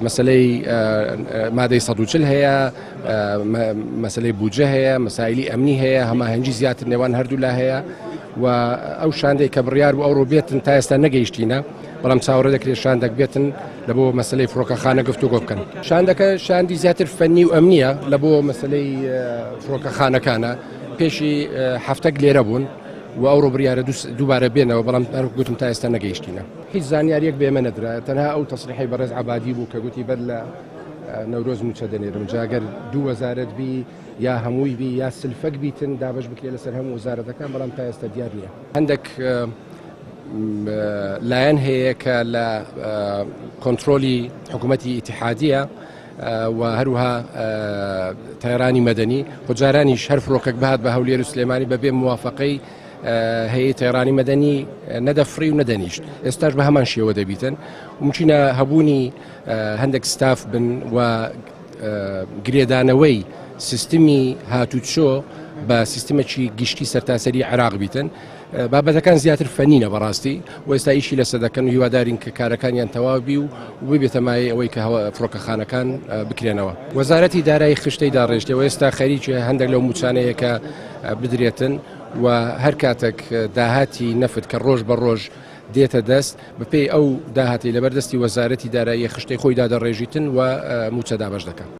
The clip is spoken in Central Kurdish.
مەسلەی مادەی 140 هەیە، مەسلەی بودجە هەیە، مەسایلی ئەمنی هەیە، هەماهەنگی زیاتر نێوان هەردوولا هەیە و ئەو شاندەی کە بڕیار بوو ئەوڕۆ بێتن تا ئێستا نەگەیشتینە، بەڵام چاوەڕێ دەکرێت شاندەک بێتن لە بۆ مەسلەی فڕۆکەخانە گفتوگۆ بکەن. شاندەکە شاندی زیاتر فەنی و ئەمنیە لە بۆ مەسلەی فڕۆکەخانەکانە، پێشی هەفتەک لێرە بوون و ئەوڕۆ بڕیارە دووبارە بێنەوە، بەڵام گوتم تا ئێستا نەگەیشتینە. هیچ زانیاریەک بێمە نەدرا، تەنها ئەو تەسریحی بەڕێز عەبادی بوو کە گوتی بەر لە نەورۆز موچە دەنێرم، جاگەر دوو وەزارەت بی یا هەمووی بی یا سلفەک بیتن دابش بکرێت لەسەر هەموو وەزارەتەکان، بەڵام تا ئێستا دیار نییە. هەندێک لایەن هەیە کە لە کۆنتڕۆلی حکوومەتی ئیتیحادیە و هەروها تایرانی مەدەنی خۆجارانیش هەر فڕۆکێک بهات بە هەولێر و سلێمانی بەبێ موافقەی هەیەی تایرانی مەدەنی نەدەفڕی و نەدەنیشت. ئێستاش بە هەمان شێوە دەبیتن ممکنە هەبوونی هەندێک ستاف بن و گرێدانەوەی سیستمی هاتوچۆ بە سیستمێکی گشتی سەرتاسەری عێراق بیتن. بابەتەکان زیاتر فەنینە بەڕاستی و ئێستا ئیشی لەسەر دەکەن و هیوادارین کە کارەکانیان تەواو بی و ببێتە مایە ئەوەی کە فڕۆکەخانەکان بکرێنەوە. وەزارەتی دارایی خشتەی داڕێژتەوە ئێستا خەریکی هەندێک لەو موچانەیە کە بدرێتن و هەر کاتێک داهاتی نەفت کە ڕۆژ بە ڕۆژ دێتە دەست بەپێی ئەو داهاتی لەبەردەستی وەزارەتی دارایی خشتەی خۆی دادەڕێژیتن و موچە دابەش دەکەن.